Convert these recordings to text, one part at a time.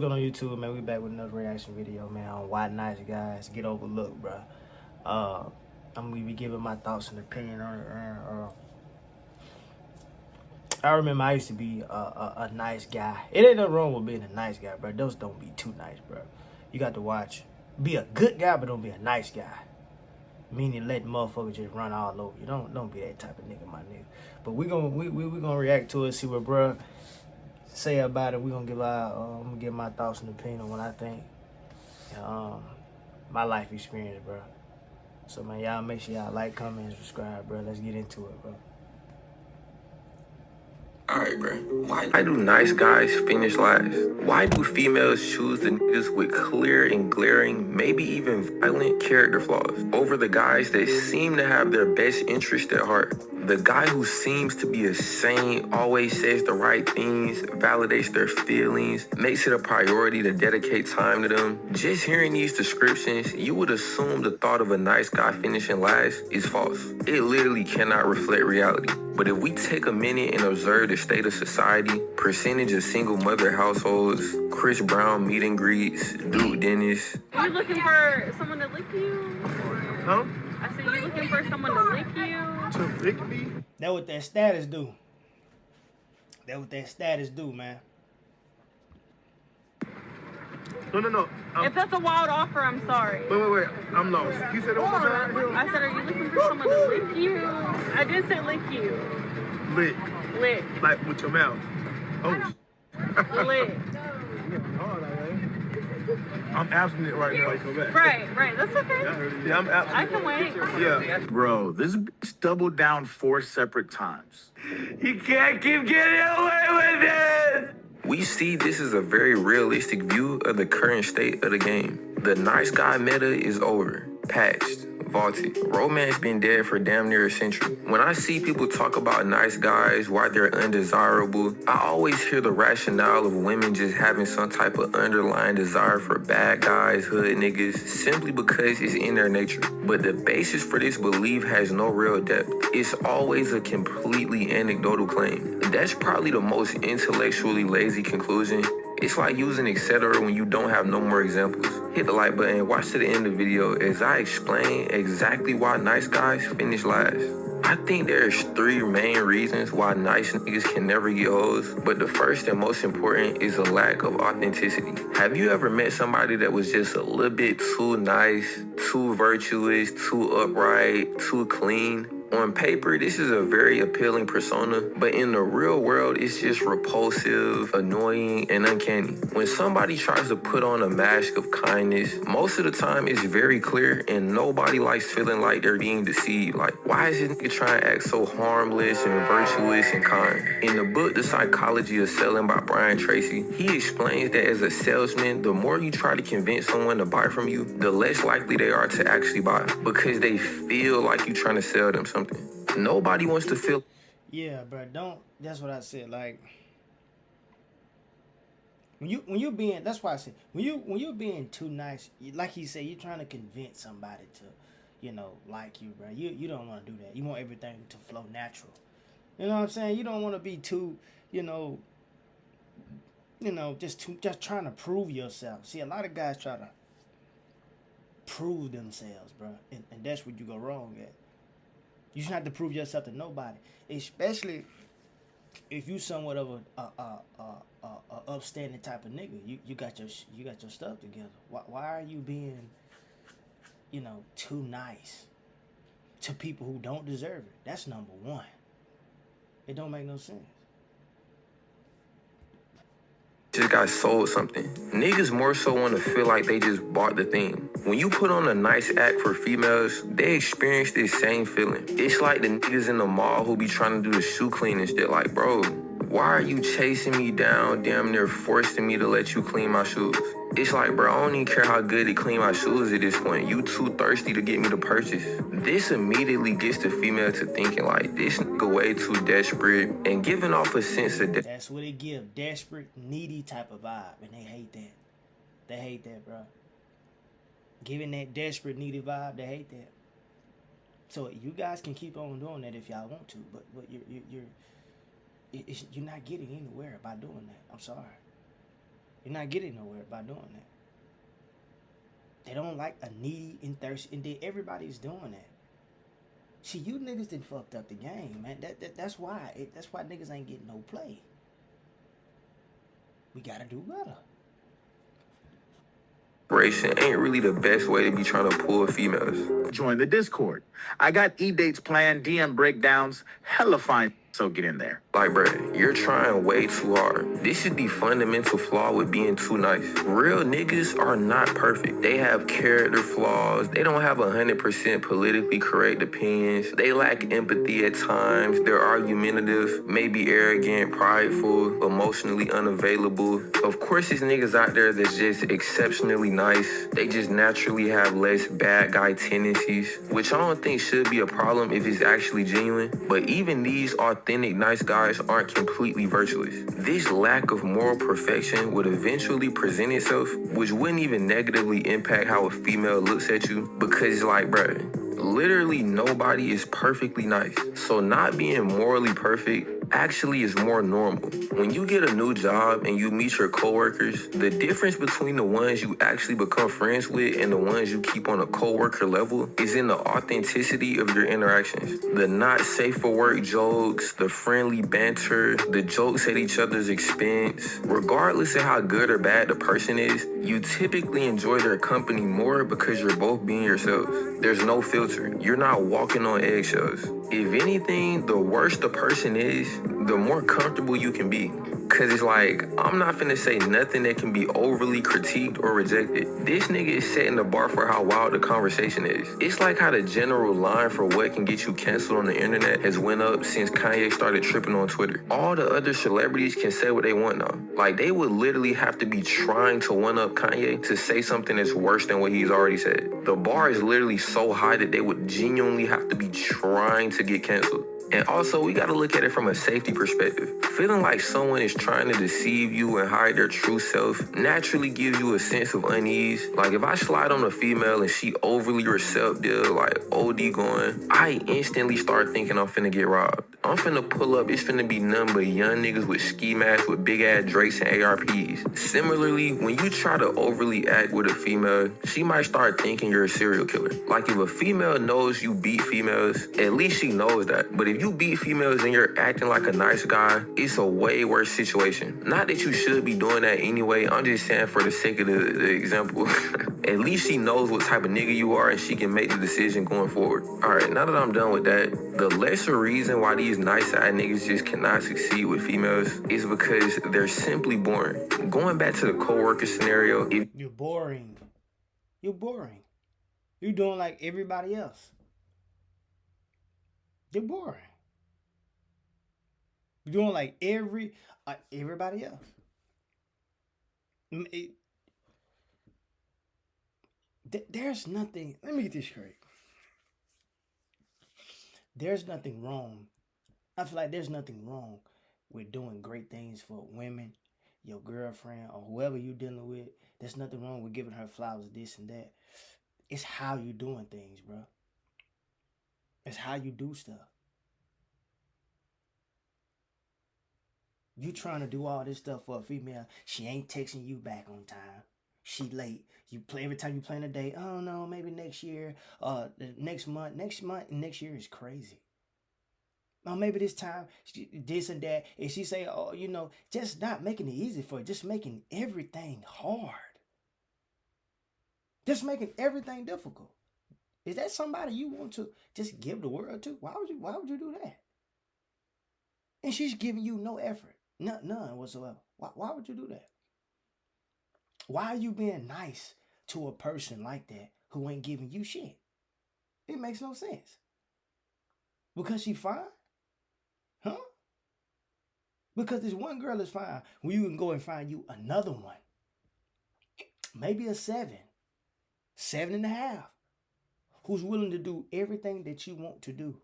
Good on YouTube, man. We back with another reaction video, man, on why nice guys get overlooked, bro. I'm gonna be giving my thoughts and opinion on it. I remember I used to be a nice guy. It ain't nothing wrong with being a nice guy, bro. Those don't be too nice, bro. You got to watch. Be a good guy, but don't be a nice guy. Meaning let motherfuckers just run all over you. Don't be that type of nigga, my nigga. But we gonna react to it, see what bro say about it. We gonna give I'm gonna give my thoughts and opinion on what I think. My life experience, bro. So man, y'all make sure y'all like, comment, and subscribe, bro. Let's get into it, bro. Alright, bro. Why do nice guys finish last? Why do females choose the niggas with clear and glaring, maybe even violent character flaws over the guys that seem to have their best interest at heart? The guy who seems to be a saint, always says the right things, validates their feelings, makes it a priority to dedicate time to them. Just hearing these descriptions, you would assume the thought of a nice guy finishing last is false. It literally cannot reflect reality. But if we take a minute and observe the state of society, percentage of single mother households, Chris Brown meet and greets, Duke Dennis. Are you looking for someone to lick you? Huh? I said, you looking for someone to lick you? To lick me? That what that status do. That what that status do, man. No. If that's a wild offer, I'm sorry. Wait. I'm lost. You said it one more time? I said, are you looking for someone to lick you? I did say lick you. Lick. Lick. Like with your mouth. Oh. Lick. I'm abstinent right now. Come back. Right. That's okay. Yeah, I'm abstinent. I can wait. Yeah. Bro, this bitch doubled down 4 separate times. You can't keep getting away with this! We see this is a very realistic view of the current state of the game. The nice guy meta is over, patched, vaulted. Romance been dead for damn near a century. When I see people talk about nice guys, why they're undesirable, I always hear the rationale of women just having some type of underlying desire for bad guys, hood niggas, simply because it's in their nature. But the basis for this belief has no real depth. It's always a completely anecdotal claim. That's probably the most intellectually lazy conclusion. It's like using etc. when you don't have no more examples. Hit the like button and watch to the end of the video as I explain exactly why nice guys finish last. I think there's 3 main reasons why nice niggas can never get hoes, but the first and most important is a lack of authenticity. Have you ever met somebody that was just a little bit too nice, too virtuous, too upright, too clean? On paper, this is a very appealing persona, but in the real world, it's just repulsive, annoying, and uncanny. When somebody tries to put on a mask of kindness, most of the time it's very clear and nobody likes feeling like they're being deceived. Like, why is this nigga trying to act so harmless and virtuous and kind? In the book, The Psychology of Selling by Brian Tracy, he explains that as a salesman, the more you try to convince someone to buy from you, the less likely they are to actually buy because they feel like you're trying to sell them something. Nobody wants to feel. Yeah, bro. That's what I said. Like when you being. That's why I said when you're being too nice. Like he said, you're trying to convince somebody to, like you, bro. You don't want to do that. You want everything to flow natural. You know what I'm saying? You don't want to be too, just trying to prove yourself. See, a lot of guys try to prove themselves, bro, and that's where you go wrong at. You shouldn't have to prove yourself to nobody, especially if you somewhat of a upstanding type of nigga. You got your stuff together. Why are you being, too nice to people who don't deserve it? That's number one. It don't make no sense. Just got sold something. Niggas more so want to feel like they just bought the thing. When you put on a nice act for females, they experience this same feeling. It's like the niggas in the mall who be trying to do the shoe cleaning shit. Like, bro, why are you chasing me down, damn near forcing me to let you clean my shoes? It's like, bro, I don't even care how good to clean my shoes at this point. You too thirsty to get me to purchase. This immediately gets the female to thinking like, this nigga way too desperate and giving off a sense of That's what it give. Desperate, needy type of vibe. And they hate that. They hate that, bro. Giving that desperate, needy vibe, they hate that. So you guys can keep on doing that if y'all want to, but you're not getting anywhere by doing that. I'm sorry. You're not getting nowhere by doing that. They don't like a needy and thirsty, and then everybody's doing that. See, you niggas done fucked up the game, man. That's why. That's why niggas ain't getting no play. We gotta do better. Ain't really the best way to be trying to pull females. Join the Discord. I got E-dates planned, DM breakdowns, hella fine. So get in there. Like, bruh, you're trying way too hard. This is the fundamental flaw with being too nice. Real niggas are not perfect. They have character flaws. They don't have 100% politically correct opinions. They lack empathy at times. They're argumentative, maybe arrogant, prideful, emotionally unavailable. Of course, there's niggas out there that's just exceptionally nice. They just naturally have less bad guy tendencies, which I don't think should be a problem if it's actually genuine. But even these authentic nice guys aren't completely virtuous. This lack of moral perfection would eventually present itself, which wouldn't even negatively impact how a female looks at you, because like, bruh, literally nobody is perfectly nice. So not being morally perfect actually is more normal. When you get a new job and you meet your coworkers, the difference between the ones you actually become friends with and the ones you keep on a coworker level is in the authenticity of your interactions. The not safe for work jokes, the friendly banter, the jokes at each other's expense. Regardless of how good or bad the person is, you typically enjoy their company more because you're both being yourselves. There's no filter. You're not walking on eggshells. If anything, the worse the person is, the more comfortable you can be. Cause it's like, I'm not finna say nothing that can be overly critiqued or rejected. This nigga is setting the bar for how wild the conversation is. It's like how the general line for what can get you canceled on the internet has went up since Kanye started tripping on Twitter. All the other celebrities can say what they want now. Like, they would literally have to be trying to one-up Kanye to say something that's worse than what he's already said. The bar is literally so high that they would genuinely have to be trying to get canceled. And also, we gotta look at it from a safety perspective. Feeling like someone is trying to deceive you and hide their true self naturally gives you a sense of unease. Like, if I slide on a female and she overly receptive, like OD going, I instantly start thinking I'm finna get robbed. I'm finna pull up, it's finna be nothing but young niggas with ski masks with big ass Drakes and ARPs. Similarly, when you try to overly act with a female, she might start thinking you're a serial killer. Like, if a female knows you beat females, at least she knows that. But if you beat females and you're acting like a nice guy, it's a way worse situation. Not that you should be doing that anyway, I'm just saying for the sake of the example. At least she knows what type of nigga you are and she can make the decision going forward. Alright, now that I'm done with that, the lesser reason why these nice side niggas just cannot succeed with females is because they're simply boring. Going back to the coworker scenario, if You're boring. You're boring. You're doing like everybody else. You're boring. You're doing like everybody else. There's nothing. Let me get this straight. There's nothing wrong. I feel like there's nothing wrong with doing great things for women, your girlfriend, or whoever you're dealing with. There's nothing wrong with giving her flowers, this and that. It's how you doing things, bro. It's how you do stuff. You trying to do all this stuff for a female, she ain't texting you back on time. She late. You play every time you plan a day. Oh no, maybe next year, next month, next year is crazy. Or maybe this time, this and that. And she say, oh, just not making it easy for you, just making everything hard. Just making everything difficult. Is that somebody you want to just give the world to? Why would you do that? And she's giving you no effort. None whatsoever. Why would you do that? Why are you being nice to a person like that who ain't giving you shit? It makes no sense. Because she fine? Huh? Because this one girl is fine when you can go and find you another one. Maybe a 7.5, who's willing to do everything that you want to do.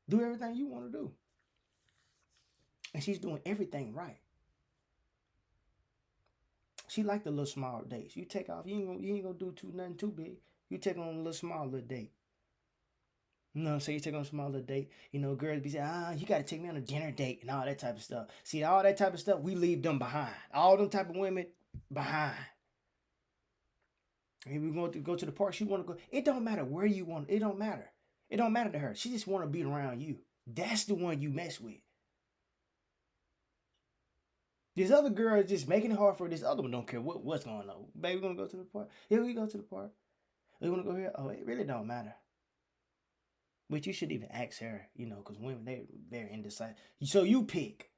Do everything you want to do. And she's doing everything right. She like the little small dates. You take off, you ain't gonna do nothing too big. You take on a little small little date. You know, say you take on a small little date. You know, girls be saying, you got to take me on a dinner date and all that type of stuff. See, all that type of stuff, we leave them behind. All them type of women behind. Maybe we going to go to the park. She want to go. It don't matter where you want. It don't matter. It don't matter to her. She just want to be around you. That's the one you mess with. This other girl is just making it hard for this other one. Don't care what's going on. Baby, we gonna go to the park. Yeah, we go to the park. We wanna go here. Oh, it really don't matter. But you should even ask her, you know, because women, they're very indecisive. So you pick.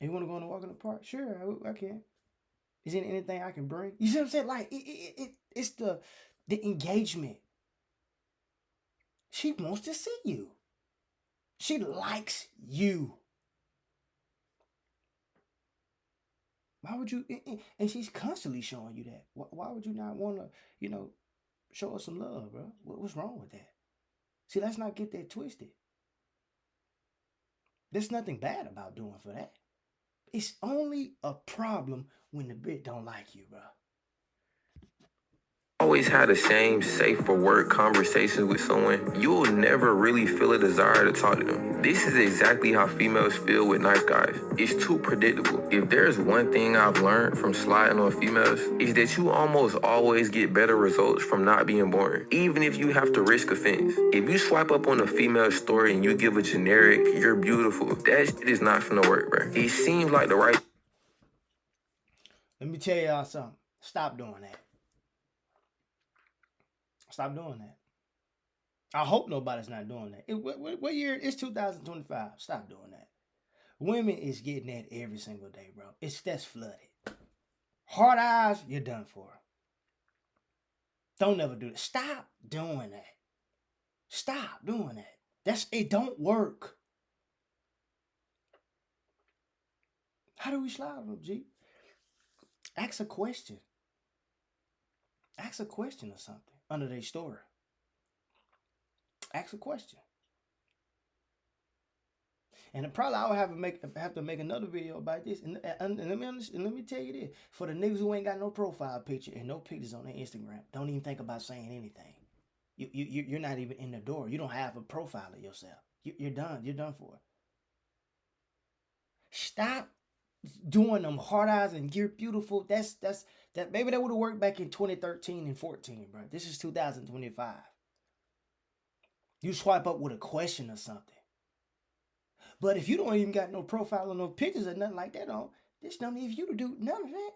You want to go on a walk in the park? Sure, I can. Is there anything I can bring? You see what I'm saying? Like, it's the engagement. She wants to see you. She likes you. Why would you? And she's constantly showing you that. Why would you not want to, you know, show her some love, bro? What's wrong with that? See, let's not get that twisted. There's nothing bad about doing for that. It's only a problem when the bitch don't like you, bro. Always had the same safe for work conversations with someone, you'll never really feel a desire to talk to them. This is exactly how females feel with nice guys. It's too predictable. If there's one thing I've learned from sliding on females, is that you almost always get better results from not being boring, even if you have to risk offense. If you swipe up on a female story and you give a generic, "You're beautiful," that shit is not finna work, bro. It seems like the right... Let me tell y'all something. Stop doing that. Stop doing that. I hope nobody's not doing that. What year? It's 2025. Stop doing that. Women is getting that every single day, bro. That's flooded. Hard eyes, you're done for. Don't ever do that. Stop doing that. Stop doing that. It don't work. How do we slide on them, G? Ask a question. Ask a question or something under their story. Ask a question. And probably I would have to make another video about this. And let me tell you this: for the niggas who ain't got no profile picture and no pictures on their Instagram, don't even think about saying anything. You're not even in the door. You don't have a profile of yourself. You're done. You're done for. Stop doing them hard eyes and you're beautiful. That maybe that would have worked back in 2013 and 14, bro. This is 2025. You swipe up with a question or something. But if you don't even got no profile or no pictures or nothing like that on, there's no need for you to do none of that.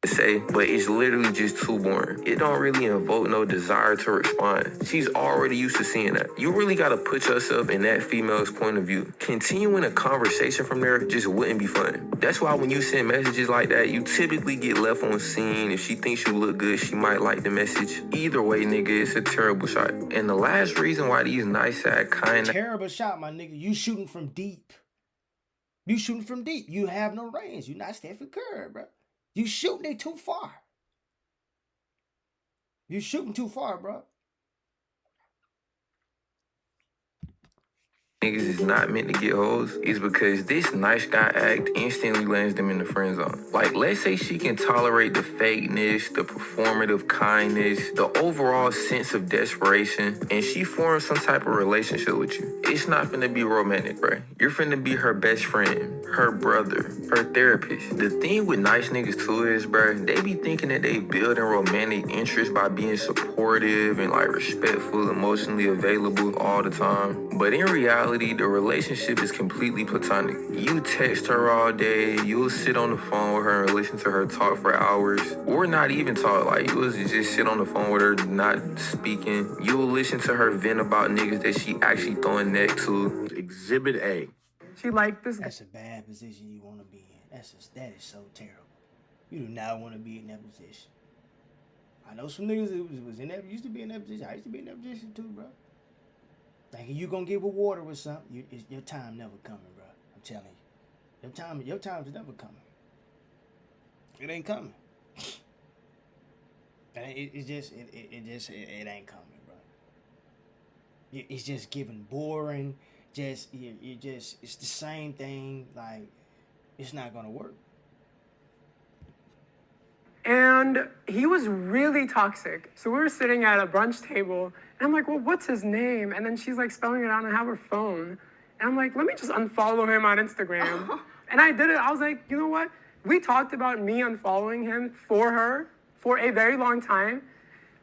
Say, but it's literally just too boring. It don't really invoke no desire to respond. She's already used to seeing that. You really gotta put yourself in that female's point of view. Continuing a conversation from there just wouldn't be fun. That's why when you send messages like that, you typically get left on scene. If she thinks you look good, she might like the message. Either way, nigga, it's a terrible shot. And the last reason why these nice ass kind... Terrible shot, my nigga. You shooting from deep. You shooting from deep. You have no range. You're not Stephen Curry, bro. You shooting it too far. You shooting too far, bro. Niggas is not meant to get hoes is because this nice guy act instantly lands them in the friend zone. Like, let's say she can tolerate the fakeness, the performative kindness, the overall sense of desperation, and she forms some type of relationship with you. It's not finna be romantic, bro. You're finna be her best friend, her brother, her therapist. The thing with nice niggas too is, bro, they be thinking that they building romantic interest by being supportive and like respectful, emotionally available all the time. But in reality, the relationship is completely platonic. You text her all day, you'll sit on the phone with her and listen to her talk for hours, or not even talk. Like, you'll just sit on the phone with her, not speaking. You'll listen to her vent about niggas that she actually throwing neck to. Exhibit A. She like this. That's a bad position you want to be in. That is so terrible. You do not want to be in that position. I know some niggas that was in that, used to be in that position. I used to be in that position too, bro. Thinking you gonna get rewarded with something, your time never coming, bro. I'm telling you, your time's never coming. It ain't coming. It just ain't coming, bro. It's just getting boring. It's the same thing. Like, it's not gonna work. And he was really toxic. So we were sitting at a brunch table, and I'm like, well, what's his name? And then she's like spelling it out and I have her phone. And I'm like, let me just unfollow him on Instagram. And I did it. I was like, you know what? We talked about me unfollowing him for her for a very long time.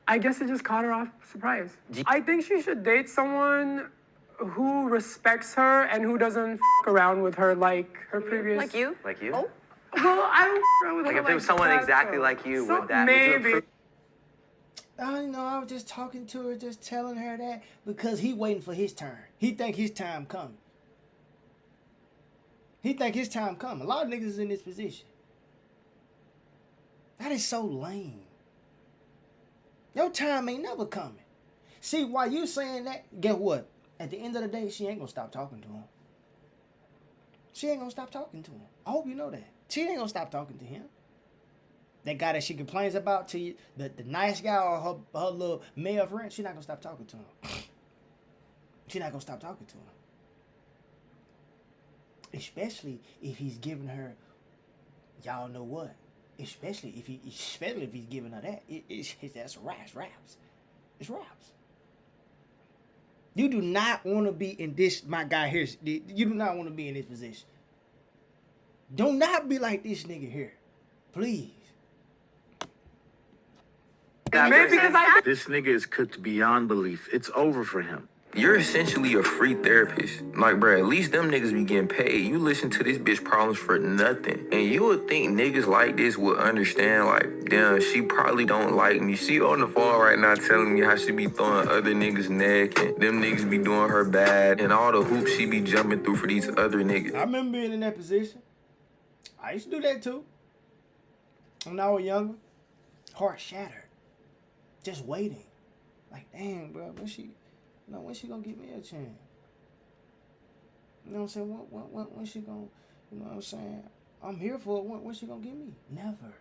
I guess it just caught her off surprise. I think she should date someone who respects her and who doesn't f around with her like her previous. Like you? Like you? Oh. Well, I don't f around with Like her if there was someone that, exactly though. like you, So would that would you maybe. approve? I know, I was just talking to her, just telling her that because he waiting for his turn. He think his time coming. He think his time coming. A lot of niggas is in this position. That is so lame. Your time ain't never coming. See, while you saying that, guess what? At the end of the day, she ain't gonna stop talking to him. She ain't gonna stop talking to him. I hope you know that. She ain't gonna stop talking to him. That guy that she complains about to you, the nice guy or her little male friend, she not gonna stop talking to him. She not gonna stop talking to him. Especially if he's giving her, y'all know what? Especially if he's giving her that. That's raps. It's raps. You do not want to be in this, my guy here. You do not want to be in this position. Do not be like this nigga here. Please. Maybe because I This nigga is cooked beyond belief. It's over for him. You're essentially a free therapist. Like, bruh, at least them niggas be getting paid. You listen to this bitch problems for nothing. And you would think niggas like this would understand, like, damn, she probably don't like me. She on the phone right now telling me how she be throwing other niggas' neck and them niggas be doing her bad and all the hoops she be jumping through for these other niggas. I remember being in that position. I used to do that too. When I was younger, heart shattered. Just waiting. Like, damn, bro, when she gonna give me a chance? You know what I'm saying? When she gonna, you know what I'm saying? I'm here for it. When she gonna give me? Never.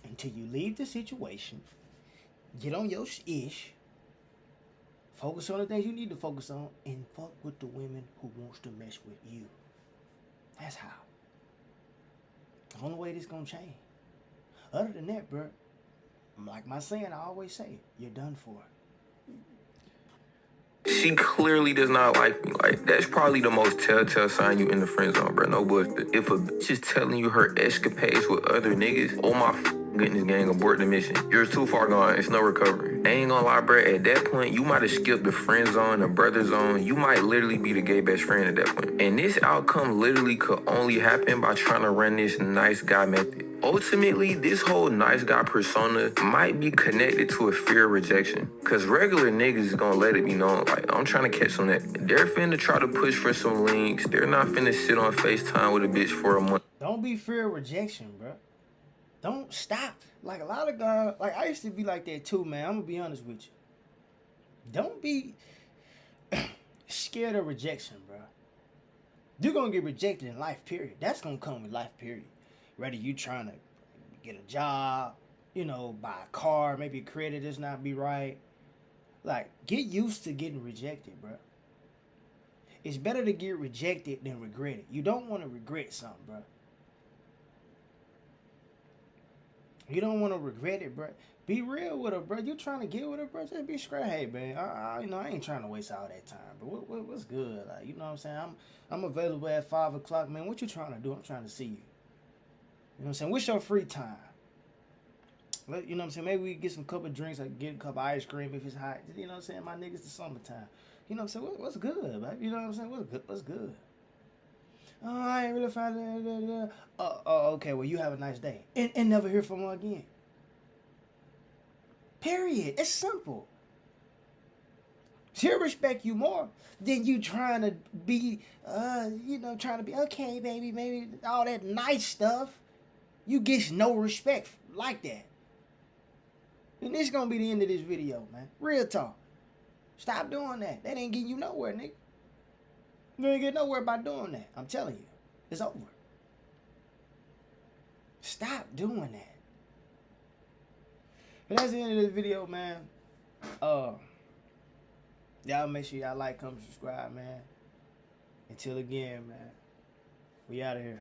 Until you leave the situation, get on your ish, focus on the things you need to focus on, and fuck with the women who wants to mess with you. That's how. The only way this gonna change. Other than that, bro, like my saying, I always say, you're done for. She clearly does not like me. Like, that's probably the most telltale sign you in the friend zone, bro. No bullshit. If a bitch is telling you her escapades with other niggas, oh my goodness, gang, abort the mission. You're too far gone. It's no recovery. I ain't gonna lie, bro. At that point, you might have skipped the friend zone, the brother zone. You might literally be the gay best friend at that point. And this outcome literally could only happen by trying to run this nice guy method. Ultimately, this whole nice guy persona might be connected to a fear of rejection. Cause regular niggas is gonna let it be known, like, I'm trying to catch on that. They're finna try to push for some links. They're not finna sit on FaceTime with a bitch for a month. Don't be fear of rejection, bro. Don't stop. Like a lot of guys, like I used to be like that too, man. I'm gonna be honest with you. Don't be scared of rejection, bro. You're gonna get rejected in life, period. That's gonna come with life, period. Whether you trying to get a job, you know, buy a car, maybe credit does not be right. Like, get used to getting rejected, bro. It's better to get rejected than regret it. You don't want to regret something, bro. You don't want to regret it, bro. Be real with her, bro. You trying to get with her, bro? Just be straight. Hey, man, you know, I ain't trying to waste all that time. But what's good? Like, you know what I'm saying? I'm available at 5 o'clock, man. What you trying to do? I'm trying to see you. You know what I'm saying? What's your free time? You know what I'm saying? Maybe we get some couple of drinks, like get a cup of ice cream if it's hot. You know what I'm saying? My niggas, the summertime. You know what I'm saying? What's good, man? You know what I'm saying? What's good? Oh, I ain't really finding that. Okay, well, you have a nice day. And never hear from her again. Period. It's simple. She'll respect you more than you trying to be, trying to be, okay, baby, maybe all that nice stuff. You get no respect like that. And this is going to be the end of this video, man. Real talk. Stop doing that. That ain't getting you nowhere, nigga. You ain't get nowhere by doing that. I'm telling you. It's over. Stop doing that. But that's the end of this video, man. Y'all make sure y'all like, comment, subscribe, man. Until again, man. We out of here.